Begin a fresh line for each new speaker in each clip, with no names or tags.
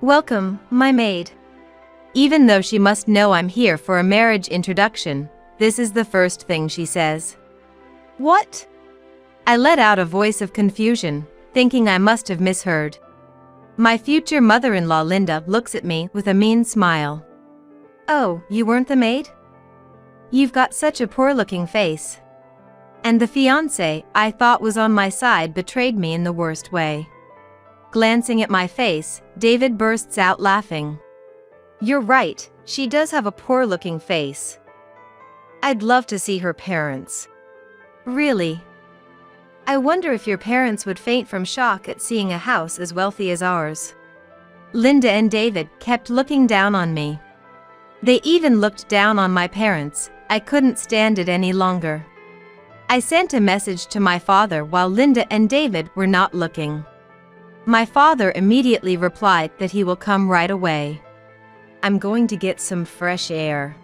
Welcome, my maid. Even though she must know I'm here for a marriage introduction, this is the first thing she says. What? I let out a voice of confusion, thinking I must have misheard. My future mother-in-law Linda looks at me with a mean smile. Oh, you weren't the maid? You've got such a poor-looking face. And the fiancé I thought was on my side betrayed me in the worst way. Glancing at my face, David bursts out laughing. You're right, she does have a poor-looking face. I'd love to see her parents. Really? I wonder if your parents would faint from shock at seeing a house as wealthy as ours. Linda and David kept looking down on me. They even looked down on my parents. I couldn't stand it any longer. I sent a message to my father while Linda and David were not looking. My father immediately replied that he will come right away. I'm going to get some fresh air.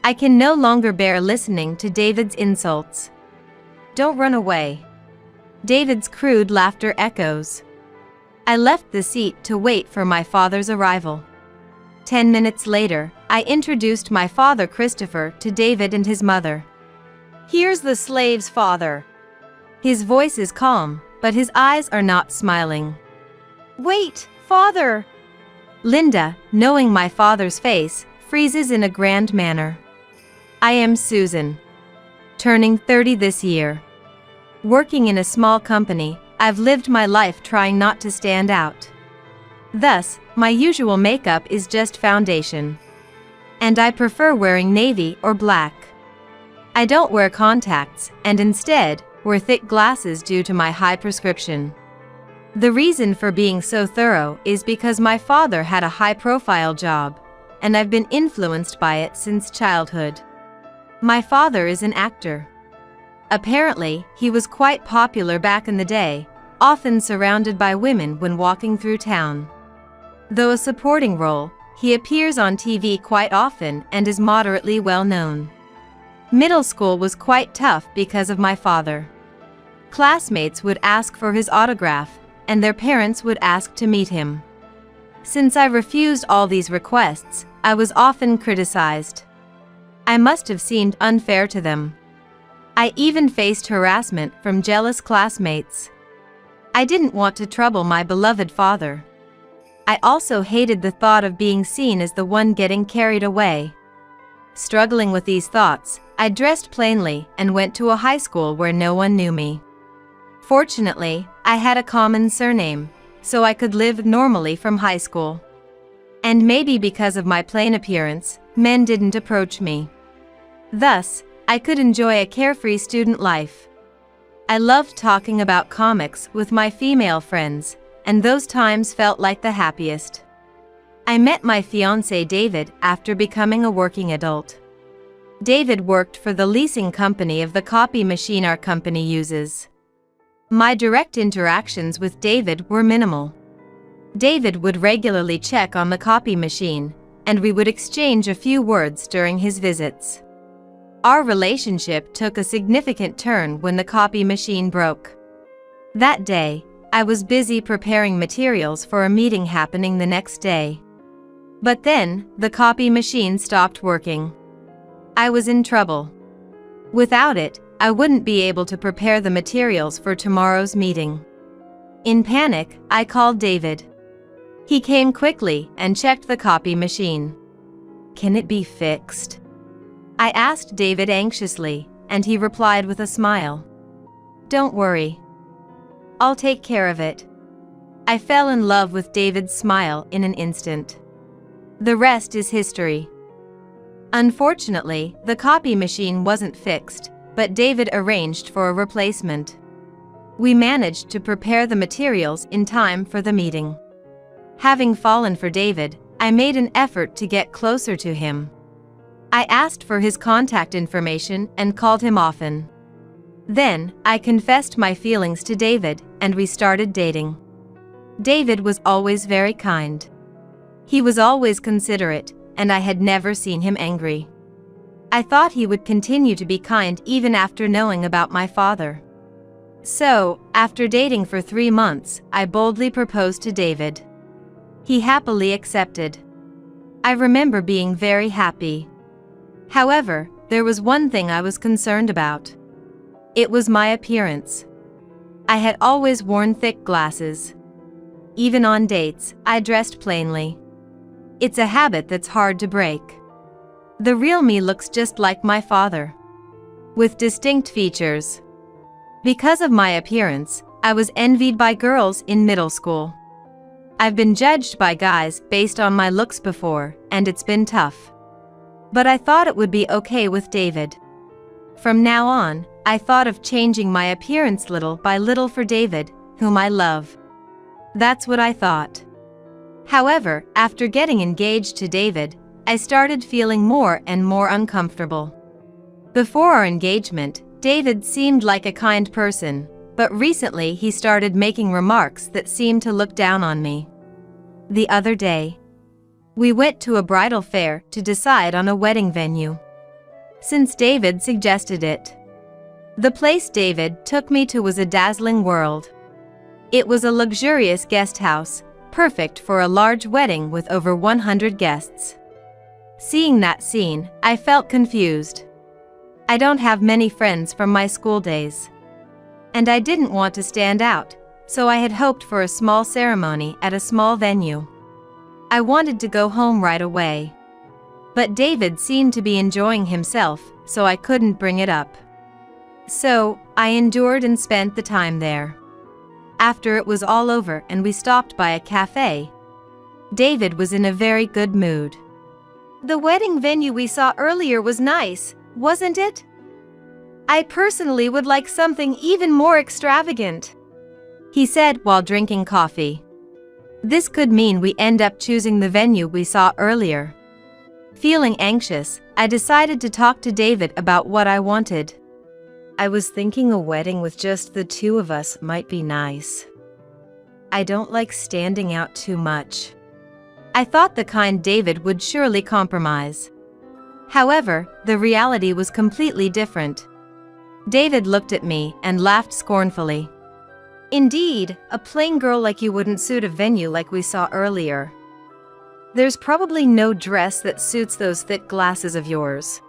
I can no longer bear listening to David's insults. Don't run away. David's crude laughter echoes. I left the seat to wait for my father's arrival. 10 minutes later, I introduced my father Christopher to David and his mother. Here's the slave's father. His voice is calm, but his eyes are not smiling. Wait, father! Linda, knowing my father's face, freezes in a grand manner. I am Susan. Turning 30 this year. Working in a small company, I've lived my life trying not to stand out. Thus, my usual makeup is just foundation. And I prefer wearing navy or black. I don't wear contacts, and instead, wear thick glasses due to my high prescription. The reason for being so thorough is because my father had a high-profile job, and I've been influenced by it since childhood. My father is an actor. Apparently, he was quite popular back in the day, often surrounded by women when walking through town. Though a supporting role, he appears on TV quite often and is moderately well known. Middle school was quite tough because of my father. Classmates would ask for his autograph, and their parents would ask to meet him. Since I refused all these requests, I was often criticized. I must have seemed unfair to them. I even faced harassment from jealous classmates. I didn't want to trouble my beloved father. I also hated the thought of being seen as the one getting carried away. Struggling with these thoughts, I dressed plainly and went to a high school where no one knew me. Fortunately, I had a common surname, so I could live normally from high school. And maybe because of my plain appearance, men didn't approach me. Thus, I could enjoy a carefree student life. I loved talking about comics with my female friends, and those times felt like the happiest. I met my fiancé David after becoming a working adult. David worked for the leasing company of the copy machine our company uses. My direct interactions with David were minimal. David would regularly check on the copy machine, and we would exchange a few words during his visits. Our relationship took a significant turn when the copy machine broke. That day, I was busy preparing materials for a meeting happening the next day. But then, the copy machine stopped working. I was in trouble. Without it, I wouldn't be able to prepare the materials for tomorrow's meeting. In panic, I called David. He came quickly and checked the copy machine. Can it be fixed? I asked David anxiously, and he replied with a smile. Don't worry. I'll take care of it. I fell in love with David's smile in an instant. The rest is history. Unfortunately, the copy machine wasn't fixed, but David arranged for a replacement. We managed to prepare the materials in time for the meeting. Having fallen for David, I made an effort to get closer to him. I asked for his contact information and called him often. Then, I confessed my feelings to David, and we started dating. David was always very kind. He was always considerate, and I had never seen him angry. I thought he would continue to be kind even after knowing about my father. So, after dating for 3 months, I boldly proposed to David. He happily accepted. I remember being very happy. However, there was one thing I was concerned about. It was my appearance. I had always worn thick glasses. Even on dates, I dressed plainly. It's a habit that's hard to break. The real me looks just like my father, with distinct features. Because of my appearance, I was envied by girls in middle school. I've been judged by guys based on my looks before, and it's been tough. But I thought it would be okay with David. From now on, I thought of changing my appearance little by little for David, whom I love. That's what I thought. However, after getting engaged to David, I started feeling more and more uncomfortable. Before our engagement, David seemed like a kind person, but recently he started making remarks that seemed to look down on me. The other day, we went to a bridal fair to decide on a wedding venue, since David suggested it. The place David took me to was a dazzling world. It was a luxurious guest house, perfect for a large wedding with over 100 guests. Seeing that scene, I felt confused. I don't have many friends from my school days, and I didn't want to stand out, so I had hoped for a small ceremony at a small venue. I wanted to go home right away, but David seemed to be enjoying himself, so I couldn't bring it up. So, I endured and spent the time there. After it was all over and we stopped by a cafe, David was in a very good mood. The wedding venue we saw earlier was nice, wasn't it? I personally would like something even more extravagant, he said while drinking coffee. This could mean we end up choosing the venue we saw earlier. Feeling anxious, I decided to talk to David about what I wanted. I was thinking a wedding with just the two of us might be nice. I don't like standing out too much. I thought the kind David would surely compromise. However, the reality was completely different. David looked at me and laughed scornfully. Indeed, a plain girl like you wouldn't suit a venue like we saw earlier. There's probably no dress that suits those thick glasses of yours.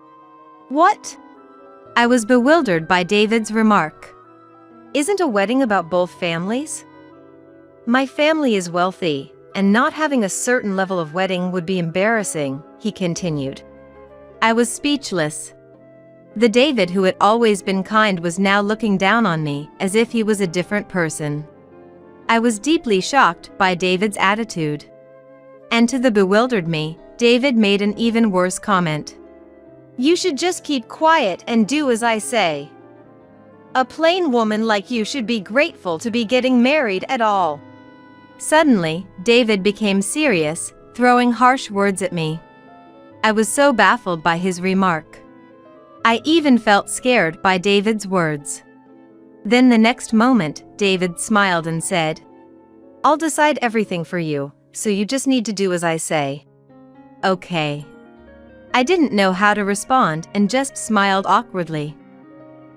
What? I was bewildered by David's remark. Isn't a wedding about both families? My family is wealthy, and not having a certain level of wedding would be embarrassing, he continued. I was speechless. The David who had always been kind was now looking down on me as if he was a different person. I was deeply shocked by David's attitude. And to the bewildered me, David made an even worse comment. You should just keep quiet and do as I say. A plain woman like you should be grateful to be getting married at all. Suddenly, David became serious, throwing harsh words at me. I was so baffled by his remark. I even felt scared by David's words. Then the next moment, David smiled and said, I'll decide everything for you, so you just need to do as I say. Okay. I didn't know how to respond and just smiled awkwardly.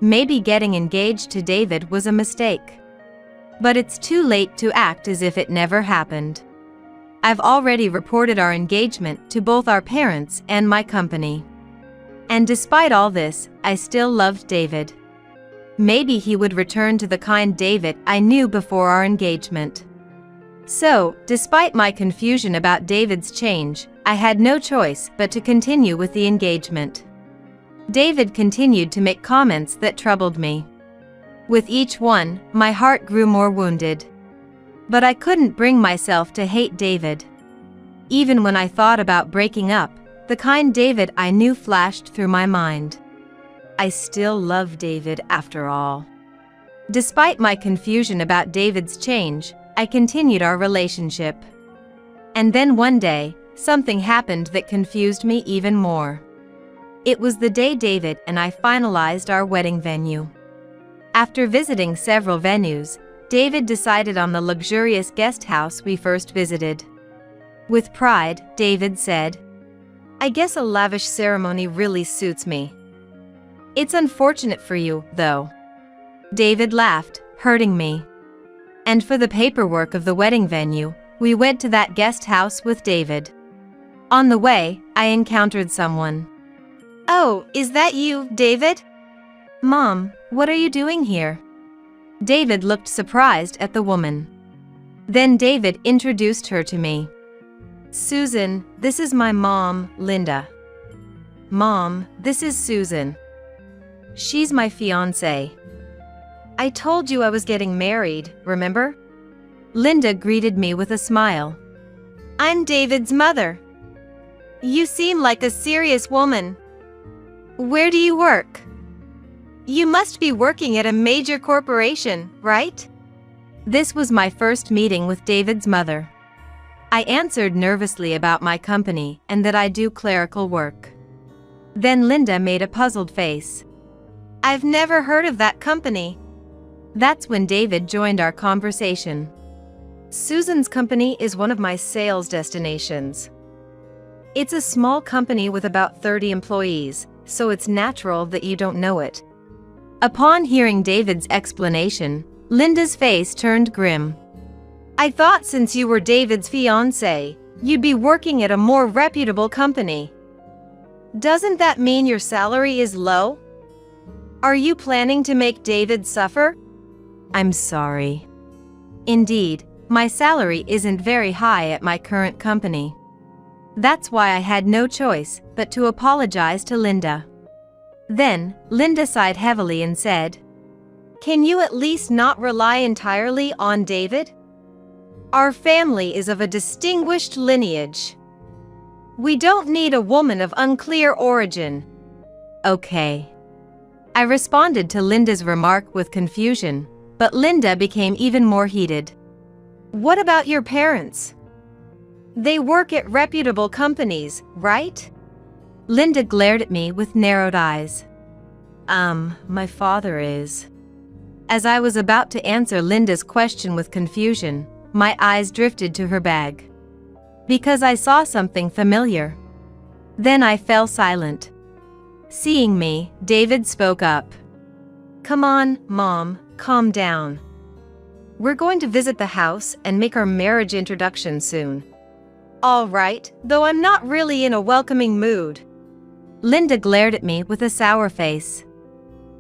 Maybe getting engaged to David was a mistake. But it's too late to act as if it never happened. I've already reported our engagement to both our parents and my company. And despite all this, I still loved David. Maybe he would return to the kind David I knew before our engagement. So, despite my confusion about David's change, I had no choice but to continue with the engagement. David continued to make comments that troubled me. With each one, my heart grew more wounded. But I couldn't bring myself to hate David. Even when I thought about breaking up, the kind David I knew flashed through my mind. I still love David after all. Despite my confusion about David's change, I continued our relationship. And then one day, something happened that confused me even more. It was the day David and I finalized our wedding venue. After visiting several venues, David decided on the luxurious guest house we first visited. With pride, David said, I guess a lavish ceremony really suits me. It's unfortunate for you, though. David laughed, hurting me. And for the paperwork of the wedding venue, We went to that guest house with David. On the way, I encountered someone. "Oh, is that you, David?" "Mom, what are you doing here?" David looked surprised at the woman. Then David introduced her to me. "Susan, this is my mom, Linda." "Mom, this is Susan. She's my fiancé. I told you I was getting married, remember?" Linda greeted me with a smile. "I'm David's mother. You seem like a serious woman. Where do you work? You must be working at a major corporation, right?" This was my first meeting with David's mother. I answered nervously about my company and that I do clerical work. Then Linda made a puzzled face. "I've never heard of that company." That's when David joined our conversation. "Susan's company is one of my sales destinations. It's a small company with about 30 employees, so it's natural that you don't know it." Upon hearing David's explanation, Linda's face turned grim. "I thought since you were David's fiancé, you'd be working at a more reputable company. Doesn't that mean your salary is low? Are you planning to make David suffer?" "I'm sorry. Indeed, my salary isn't very high at my current company. That's why I had no choice but to apologize to Linda." Then, Linda sighed heavily and said, "Can you at least not rely entirely on David? Our family is of a distinguished lineage. We don't need a woman of unclear origin." "Okay." I responded to Linda's remark with confusion, but Linda became even more heated. "What about your parents? They work at reputable companies, right?" Linda glared at me with narrowed eyes. My father is." As I was about to answer Linda's question with confusion, my eyes drifted to her bag. Because I saw something familiar. Then I fell silent. Seeing me, David spoke up. "Come on, Mom, calm down. We're going to visit the house and make our marriage introduction soon." "All right, though I'm not really in a welcoming mood." Linda glared at me with a sour face.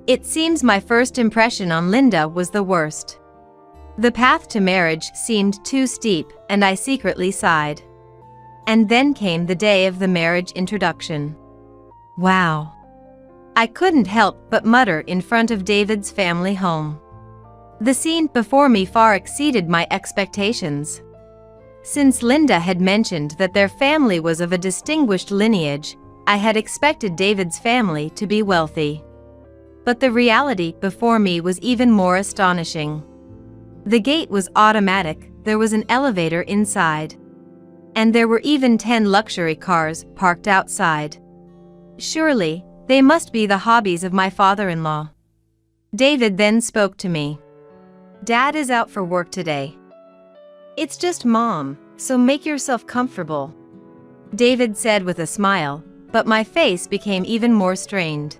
It seems my first impression on Linda was the worst. The path to marriage seemed too steep, and I secretly sighed. And then came the day of the marriage introduction. Wow. I couldn't help but mutter in front of David's family home. The scene before me far exceeded my expectations. Since Linda had mentioned that their family was of a distinguished lineage, I had expected David's family to be wealthy. But the reality before me was even more astonishing. The gate was automatic, there was an elevator inside. And there were even 10 luxury cars parked outside. Surely, they must be the hobbies of my father-in-law. David then spoke to me. "Dad is out for work today. It's just Mom, so make yourself comfortable," David said with a smile, but my face became even more strained.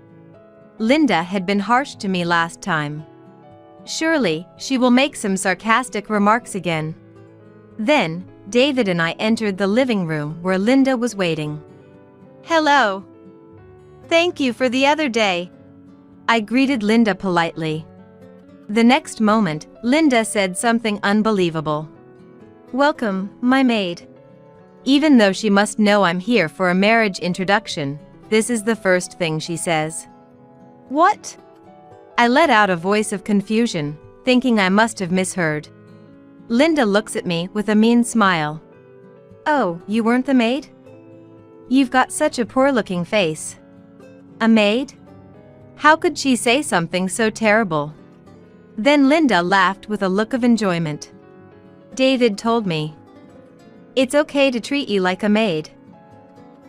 Linda had been harsh to me last time. Surely, she will make some sarcastic remarks again. Then, David and I entered the living room where Linda was waiting. "Hello. Thank you for the other day," I greeted Linda politely. The next moment, Linda said something unbelievable. "Welcome, my maid." Even though she must know I'm here for a marriage introduction, this is the first thing she says. "What?" I let out a voice of confusion, thinking I must have misheard. Linda looks at me with a mean smile. "Oh, you weren't the maid? You've got such a poor-looking face." A maid? How could she say something so terrible? Then Linda laughed with a look of enjoyment. "David told me it's okay to treat you like a maid.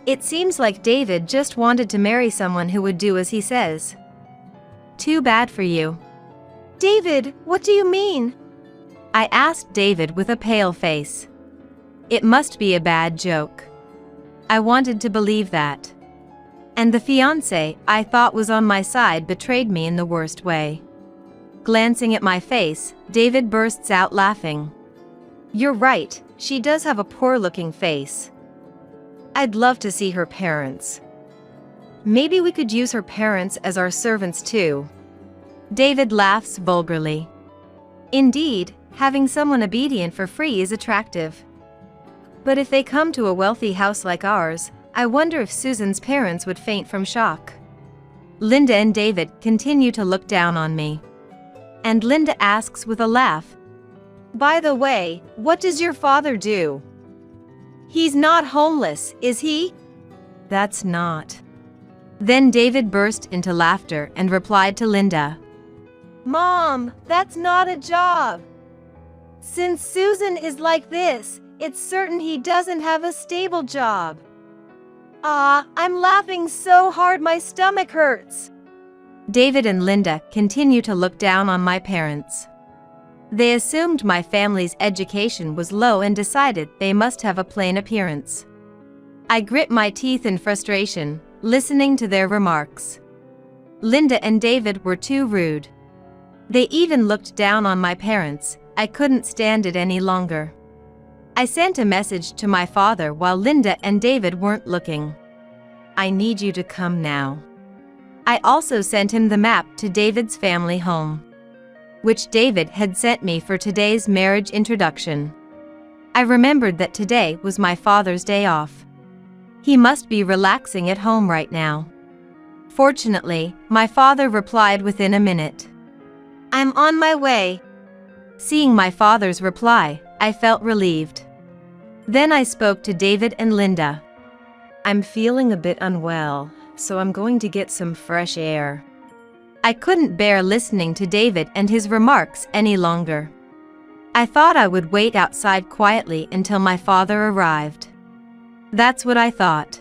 It seems like David just wanted to marry someone who would do as he says. Too bad for you." "David, what do you mean?" I asked David with a pale face. It must be a bad joke. I wanted to believe that. And the fiancé I thought was on my side betrayed me in the worst way. Glancing at my face, David bursts out laughing. "You're right, she does have a poor-looking face. I'd love to see her parents. Maybe we could use her parents as our servants too. David laughs vulgarly. Indeed, having someone obedient for free is attractive. But if they come to a wealthy house like ours, I wonder if Susan's parents would faint from shock. Linda and David continue to look down on me. And Linda asks with a laugh, "By the way, what does your father do? He's not homeless, is he?" "That's not." Then David burst into laughter and replied to Linda, "Mom, that's not a job. Since Susan is like this, it's certain he doesn't have a stable job." I'm laughing so hard my stomach hurts. David and Linda continue to look down on my parents. They assumed my family's education was low and decided they must have a plain appearance. I grit my teeth in frustration, listening to their remarks. Linda and David were too rude. They even looked down on my parents. I couldn't stand it any longer. I sent a message to my father while Linda and David weren't looking. "I need you to come now." I also sent him the map to David's family home, which David had sent me for today's marriage introduction. I remembered that today was my father's day off. He must be relaxing at home right now. Fortunately, my father replied within a minute. "I'm on my way." Seeing my father's reply, I felt relieved. Then I spoke to David and Linda. "I'm feeling a bit unwell, so I'm going to get some fresh air." I couldn't bear listening to David and his remarks any longer. I thought I would wait outside quietly until my father arrived. That's what I thought.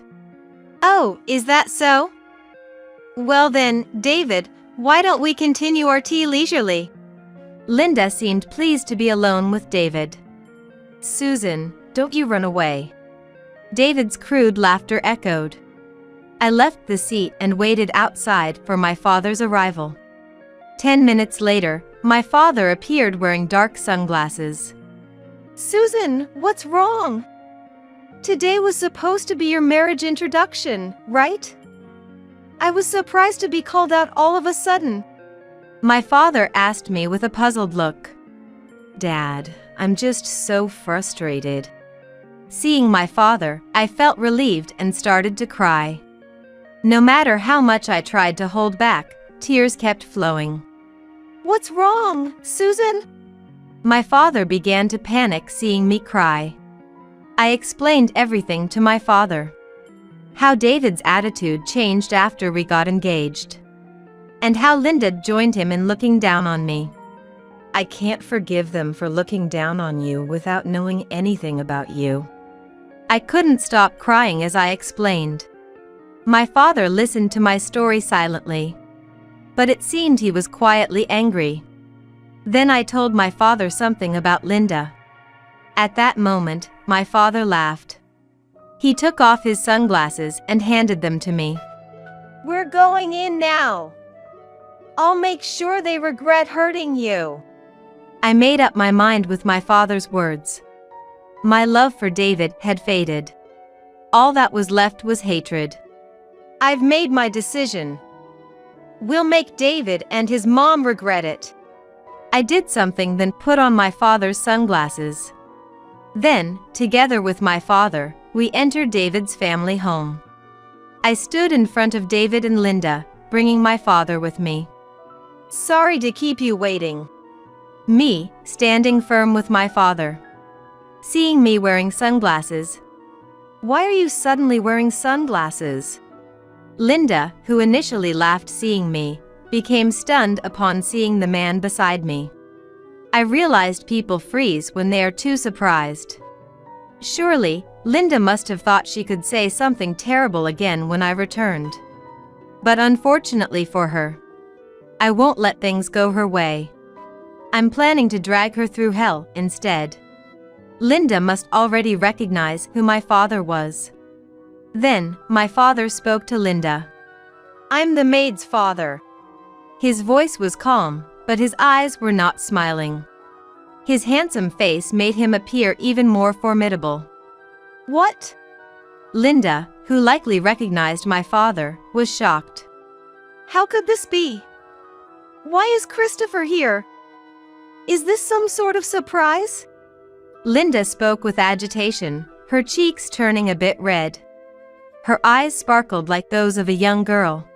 "Oh, is that so? Well then, David, why don't we continue our tea leisurely?" Linda seemed pleased to be alone with David. "Susan, don't you run away." David's crude laughter echoed. I left the seat and waited outside for my father's arrival. 10 minutes later, my father appeared wearing dark sunglasses. "Susan, what's wrong? Today was supposed to be your marriage introduction, right? I was surprised to be called out all of a sudden." My father asked me with a puzzled look. "Dad, I'm just so frustrated." Seeing my father, I felt relieved and started to cry. No matter how much I tried to hold back, tears kept flowing. "What's wrong, Susan?" My father began to panic seeing me cry. I explained everything to my father. How David's attitude changed after we got engaged. And how Linda joined him in looking down on me. "I can't forgive them for looking down on you without knowing anything about you." I couldn't stop crying as I explained. My father listened to my story silently. But it seemed he was quietly angry. Then I told my father something about Linda. At that moment, my father laughed. He took off his sunglasses and handed them to me. "We're going in now. I'll make sure they regret hurting you." I made up my mind with my father's words. My love for David had faded. All that was left was hatred. "I've made my decision. We'll make David and his mom regret it." I did something, then put on my father's sunglasses. Then, together with my father, we entered David's family home. I stood in front of David and Linda, bringing my father with me. "Sorry to keep you waiting." Me, standing firm with my father. Seeing me wearing sunglasses. "Why are you suddenly wearing sunglasses?" Linda, who initially laughed seeing me, became stunned upon seeing the man beside me. I realized people freeze when they are too surprised. Surely, Linda must have thought she could say something terrible again when I returned. But unfortunately for her, I won't let things go her way. I'm planning to drag her through hell instead. Linda must already recognize who my father was. Then, my father spoke to Linda. "I'm the maid's father." His voice was calm, but his eyes were not smiling. His handsome face made him appear even more formidable. What? Linda, who likely recognized my father, was shocked.
How could this be? Why is Christopher here? Is this some sort of surprise?
Linda spoke with agitation, her cheeks turning a bit red. Her eyes sparkled like those of a young girl.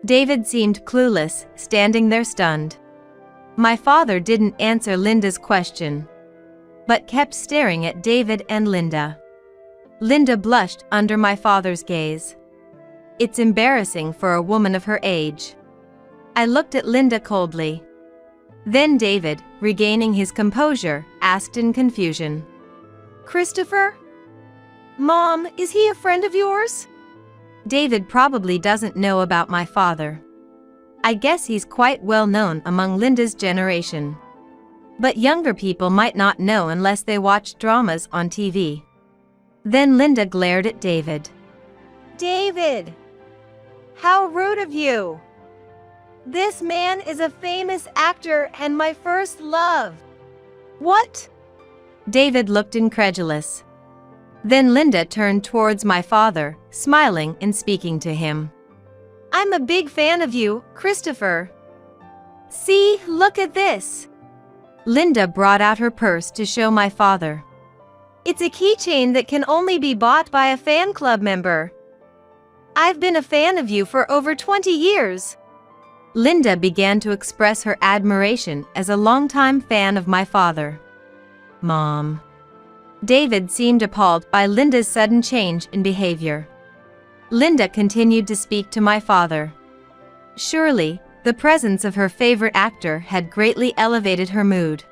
David seemed clueless, standing there stunned. My father didn't answer Linda's question, but kept staring at David and Linda. Linda blushed under my father's gaze. It's embarrassing for a woman of her age. I looked at Linda coldly. Then David, regaining his composure, asked in confusion.
Christopher? Mom, is he a friend of yours?
David probably doesn't know about my father. I guess he's quite well known among Linda's generation. But younger people might not know unless they watch dramas on TV. Then Linda glared at David.
David! How rude of you! This man is a famous actor and my first love. What?
David looked incredulous. Then Linda turned towards my father, smiling and speaking to him.
I'm a big fan of you, Christopher. See, look at this.
Linda brought out her purse to show my father.
It's a keychain that can only be bought by a fan club member. I've been a fan of you for over 20 years.
Linda began to express her admiration as a longtime fan of my father. Mom. David seemed appalled by Linda's sudden change in behavior. Linda continued to speak to my father. Surely, the presence of her favorite actor had greatly elevated her mood.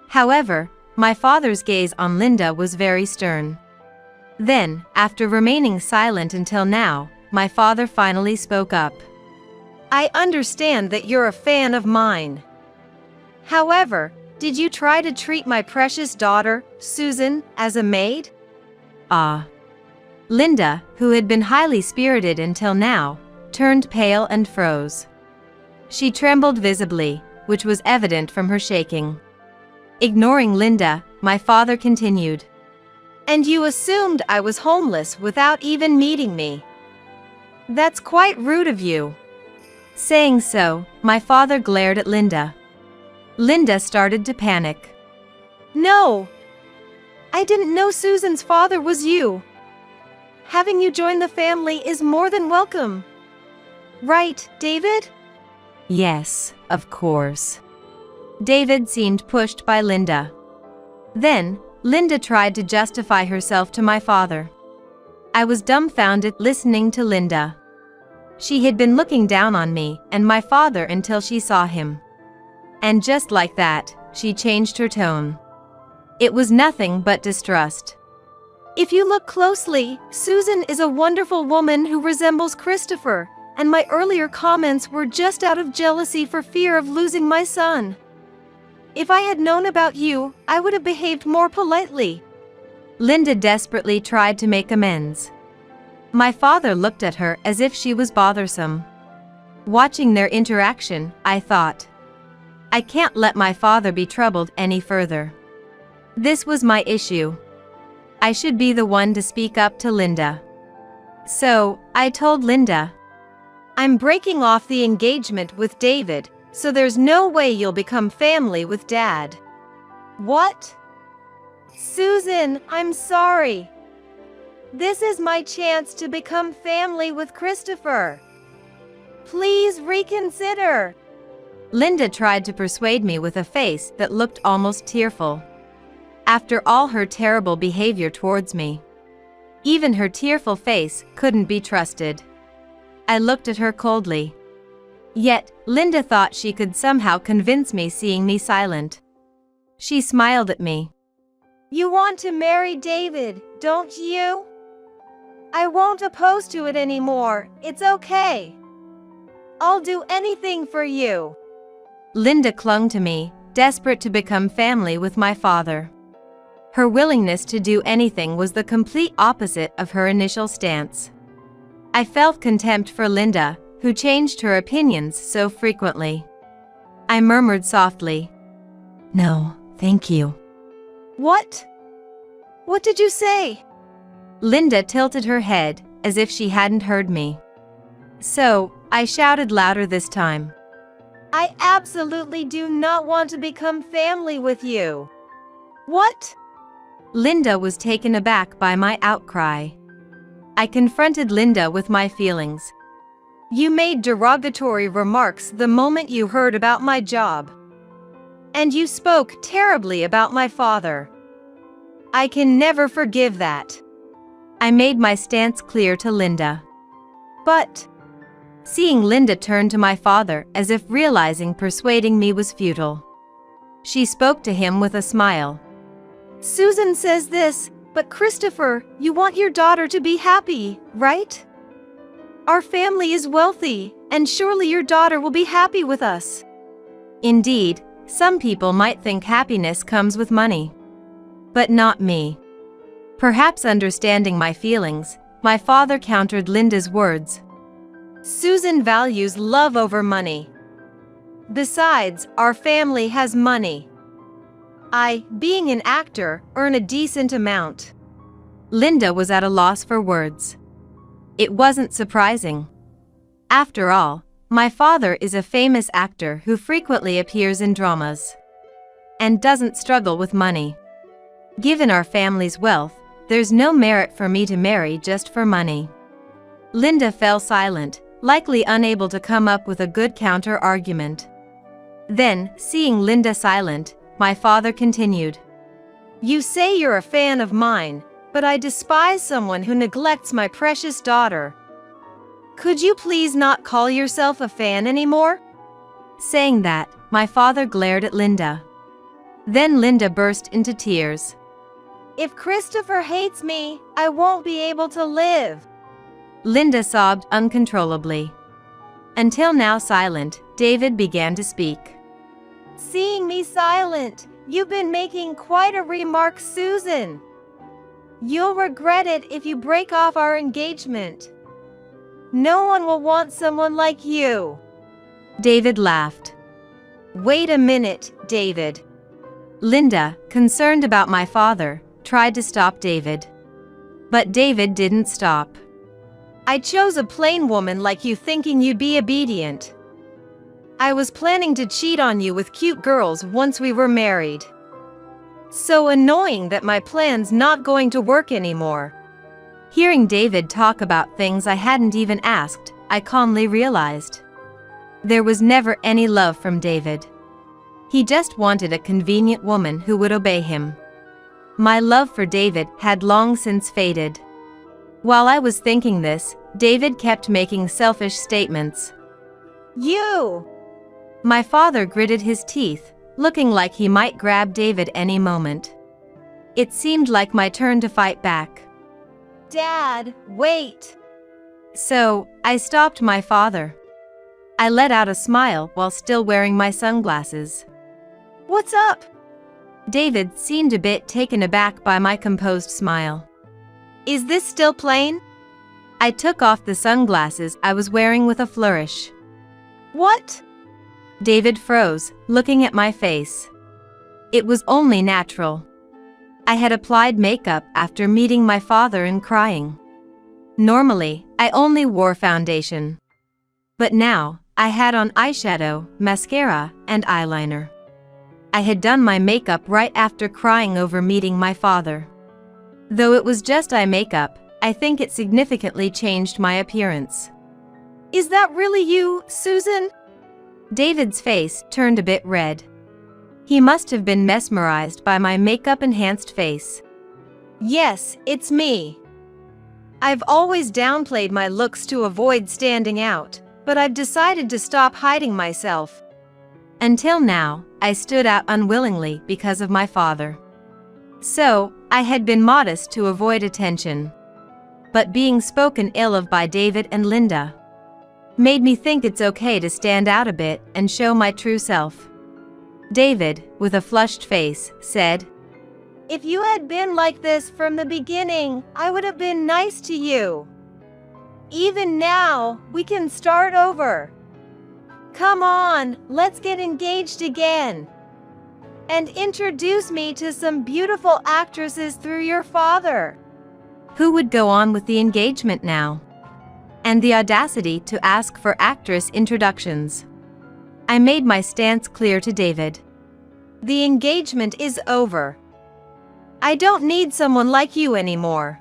However, my father's gaze on Linda was very stern. Then, after remaining silent until now, my father finally spoke up.
I understand that you're a fan of mine. However, did you try to treat my precious daughter, Susan, as a maid?
Linda, who had been highly spirited until now, turned pale and froze. She trembled visibly, which was evident from her shaking. Ignoring Linda, my father continued.
And you assumed I was homeless without even meeting me. That's quite rude of you.
Saying so, my father glared at Linda. Linda started to panic.
No! I didn't know Susan's father was you. Having you join the family is more than welcome. Right, David?
Yes, of course. David seemed pushed by Linda. Then, Linda tried to justify herself to my father. I was dumbfounded listening to Linda. She had been looking down on me and my father until she saw him. And just like that, she changed her tone. It was nothing but distrust.
If you look closely, Susan is a wonderful woman who resembles Christopher, and my earlier comments were just out of jealousy for fear of losing my son. If I had known about you, I would have behaved more politely.
Linda desperately tried to make amends. My father looked at her as if she was bothersome. Watching their interaction, I thought, I can't let my father be troubled any further. This was my issue. I should be the one to speak up to Linda. So, I told Linda,
I'm breaking off the engagement with David, so there's no way you'll become family with Dad. What? Susan, I'm sorry. This is my chance to become family with Christopher. Please reconsider.
Linda tried to persuade me with a face that looked almost tearful. After all her terrible behavior towards me, even her tearful face couldn't be trusted. I looked at her coldly. Yet, Linda thought she could somehow convince me seeing me silent. She smiled at me.
You want to marry David, don't you? I won't oppose to it anymore, it's okay. I'll do anything for you.
Linda clung to me, desperate to become family with my father. Her willingness to do anything was the complete opposite of her initial stance. I felt contempt for Linda, who changed her opinions so frequently. I murmured softly, No, Thank you.
What? What did you say?
Linda tilted her head, as if she hadn't heard me. So, I shouted louder this time.
I absolutely do not want to become family with you. What?
Linda was taken aback by my outcry. I confronted Linda with my feelings.
You made derogatory remarks the moment you heard about my job. And you spoke terribly about my father. I can never forgive that.
I made my stance clear to Linda.
But,
seeing Linda turn to my father as if realizing persuading me was futile. She spoke to him with a smile.
Susan says this, but Christopher, you want your daughter to be happy, right? Our family is wealthy, and surely your daughter will be happy with us.
Indeed, some people might think happiness comes with money. But not me. Perhaps understanding my feelings, my father countered Linda's words.
Susan values love over money. Besides, our family has money. I, being an actor, earn a decent amount.
Linda was at a loss for words. It wasn't surprising. After all, my father is a famous actor who frequently appears in dramas and doesn't struggle with money. Given our family's wealth, there's no merit for me to marry just for money. Linda fell silent, likely unable to come up with a good counter-argument. Then, seeing Linda silent, my father continued.
You say you're a fan of mine, but I despise someone who neglects my precious daughter. Could you please not call yourself a fan anymore?
Saying that, my father glared at Linda. Then Linda burst into tears.
If Christopher hates me, I won't be able to live.
Linda sobbed uncontrollably. Until now silent, David began to speak.
Seeing me silent, you've been making quite a remark, Susan. You'll regret it if you break off our engagement. No one will want someone like you.
David laughed.
Wait a minute, David.
Linda, concerned about my father, tried to stop David. But David didn't stop.
I chose a plain woman like you thinking you'd be obedient. I was planning to cheat on you with cute girls once we were married. So annoying that my plan's not going to work anymore.
Hearing David talk about things I hadn't even asked, I calmly realized. There was never any love from David. He just wanted a convenient woman who would obey him. My love for David had long since faded. While I was thinking this, David kept making selfish statements.
You!
My father gritted his teeth, looking like he might grab David any moment. It seemed like my turn to fight back.
Dad, wait!
So, I stopped my father. I let out a smile while still wearing my sunglasses.
What's up?
David seemed a bit taken aback by my composed smile.
Is this still plain?
I took off the sunglasses I was wearing with a flourish.
What?
David froze, looking at my face. It was only natural. I had applied makeup after meeting my father and crying. Normally, I only wore foundation. But now, I had on eyeshadow, mascara, and eyeliner. I had done my makeup right after crying over meeting my father. Though it was just eye makeup, I think it significantly changed my appearance.
Is that really you, Susan?
David's face turned a bit red. He must have been mesmerized by my makeup-enhanced face.
Yes, it's me. I've always downplayed my looks to avoid standing out, but I've decided to stop hiding myself.
Until now, I stood out unwillingly because of my father. So, I had been modest to avoid attention. But being spoken ill of by David and Linda made me think it's okay to stand out a bit and show my true self. David, with a flushed face, said,
If you had been like this from the beginning, I would have been nice to you. Even now, we can start over. Come on, let's get engaged again. And introduce me to some beautiful actresses through your father.
Who would go on with the engagement now? And the audacity to ask for actress introductions. I made my stance clear to David.
The engagement is over. I don't need someone like you anymore.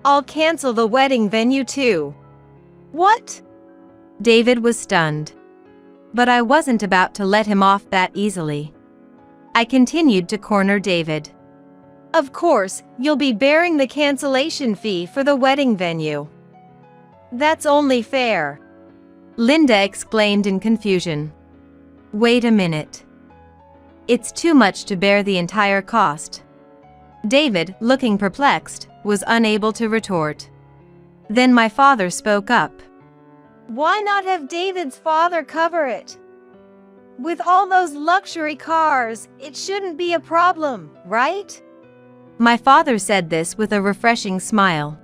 I'll cancel the wedding venue too. What?
David was stunned. But I wasn't about to let him off that easily. I continued to corner David.
Of course, you'll be bearing the cancellation fee for the wedding venue. That's only fair.
Linda exclaimed in confusion. Wait a minute. It's too much to bear the entire cost. David, looking perplexed, was unable to retort. Then my father spoke up.
Why not have David's father cover it? With all those luxury cars, it shouldn't be a problem, right?
My father said this with a refreshing smile.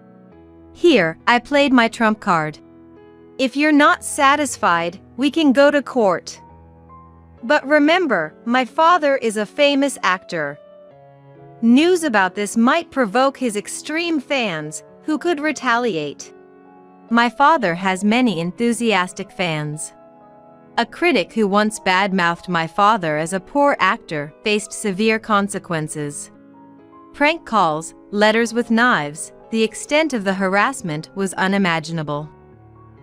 Here, I played my trump card.
If you're not satisfied, we can go to court. But remember, my father is a famous actor. News about this might provoke his extreme fans, who could retaliate.
My father has many enthusiastic fans. A critic who once bad-mouthed my father as a poor actor faced severe consequences. Prank calls, letters with knives, the extent of the harassment was unimaginable.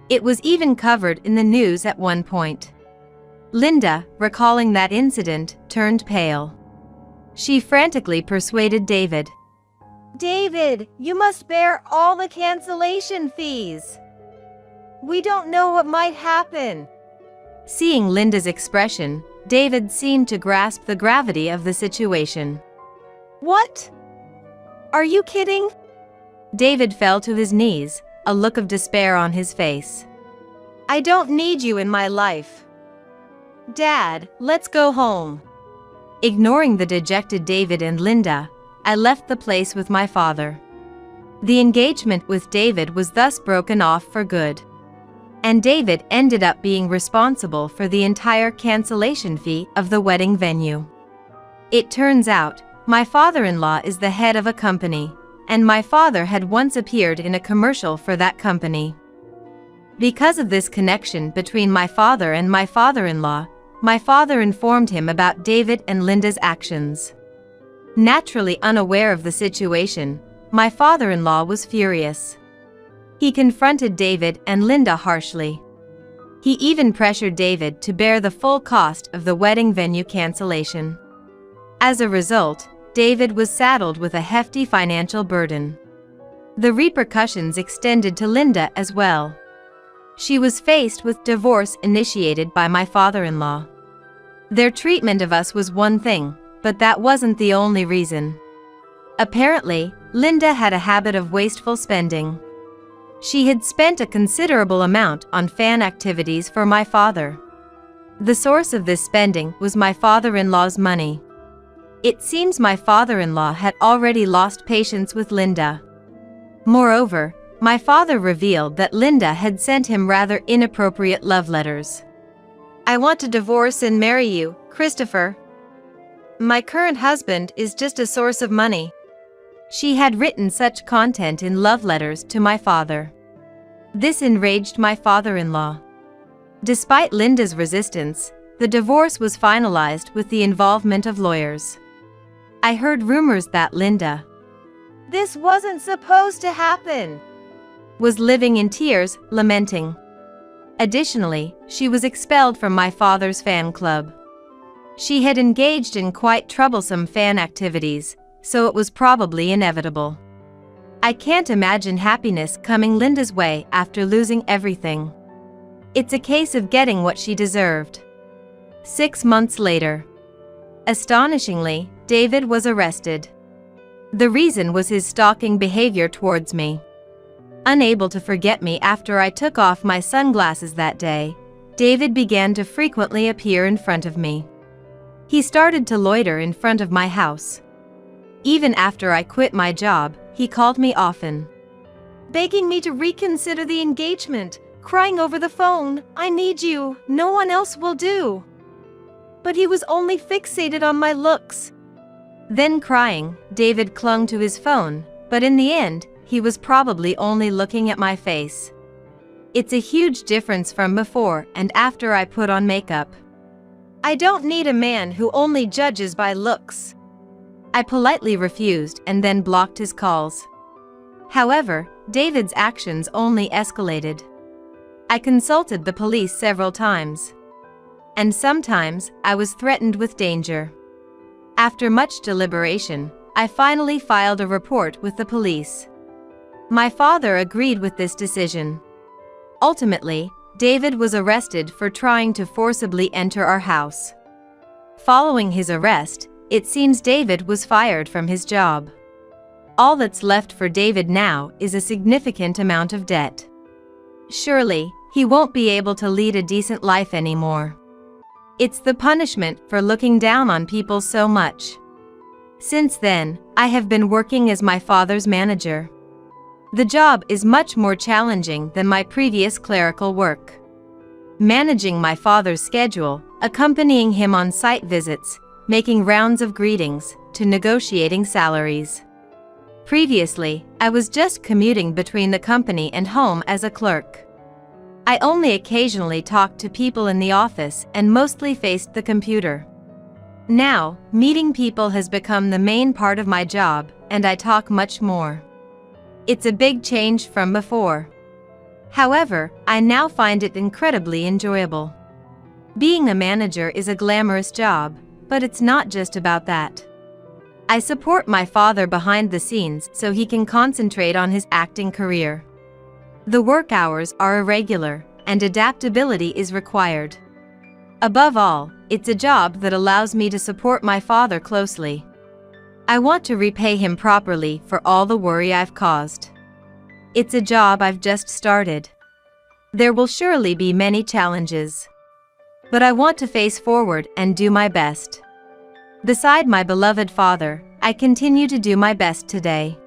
It was even covered in the news at one point. Linda, recalling that incident, turned pale. She frantically persuaded David.
David, you must bear all the cancellation fees. We don't know what might happen.
Seeing Linda's expression, David seemed to grasp the gravity of the situation.
What? Are you kidding?
David fell to his knees, a look of despair on his face.
I don't need you in my life. Dad, let's go home.
Ignoring the dejected David and Linda, I left the place with my father. The engagement with David was thus broken off for good. And David ended up being responsible for the entire cancellation fee of the wedding venue. It turns out, my father-in-law is the head of a company, and my father had once appeared in a commercial for that company. Because of this connection between my father and my father-in-law, my father informed him about David and Linda's actions. Naturally unaware of the situation, my father-in-law was furious. He confronted David and Linda harshly. He even pressured David to bear the full cost of the wedding venue cancellation. As a result, David was saddled with a hefty financial burden. The repercussions extended to Linda as well. She was faced with divorce initiated by my father-in-law. Their treatment of us was one thing, but that wasn't the only reason. Apparently, Linda had a habit of wasteful spending. She had spent a considerable amount on fan activities for my father. The source of this spending was my father-in-law's money. It seems my father-in-law had already lost patience with Linda. Moreover, my father revealed that Linda had sent him rather inappropriate love letters.
I want to divorce and marry you, Christopher. My current husband is just a source of money.
She had written such content in love letters to my father. This enraged my father-in-law. Despite Linda's resistance, the divorce was finalized with the involvement of lawyers. I heard rumors that Linda,
This wasn't supposed to happen,
was living in tears, lamenting. Additionally, she was expelled from my father's fan club. She had engaged in quite troublesome fan activities, so it was probably inevitable. I can't imagine happiness coming Linda's way after losing everything. It's a case of getting what she deserved. 6 months later. Astonishingly, David was arrested. The reason was his stalking behavior towards me. Unable to forget me after I took off my sunglasses that day, David began to frequently appear in front of me. He started to loiter in front of my house. Even after I quit my job, he called me often,
begging me to reconsider the engagement, crying over the phone, I need you, no one else will do. But he was only fixated on my looks.
Then crying, David clung to his phone, but in the end, he was probably only looking at my face. It's a huge difference from before and after I put on makeup.
I don't need a man who only judges by looks.
I politely refused and then blocked his calls. However, David's actions only escalated. I consulted the police several times. And sometimes, I was threatened with danger. After much deliberation, I finally filed a report with the police. My father agreed with this decision. Ultimately, David was arrested for trying to forcibly enter our house. Following his arrest, it seems David was fired from his job. All that's left for David now is a significant amount of debt. Surely, he won't be able to lead a decent life anymore. It's the punishment for looking down on people so much. Since then, I have been working as my father's manager. The job is much more challenging than my previous clerical work. Managing my father's schedule, accompanying him on site visits, making rounds of greetings, to negotiating salaries. Previously, I was just commuting between the company and home as a clerk. I only occasionally talked to people in the office and mostly faced the computer. Now, meeting people has become the main part of my job, and I talk much more. It's a big change from before. However, I now find it incredibly enjoyable. Being a manager is a glamorous job, but it's not just about that. I support my father behind the scenes so he can concentrate on his acting career. The work hours are irregular, and adaptability is required. Above all, it's a job that allows me to support my father closely. I want to repay him properly for all the worry I've caused. It's a job I've just started. There will surely be many challenges. But I want to face forward and do my best. Beside my beloved father, I continue to do my best today.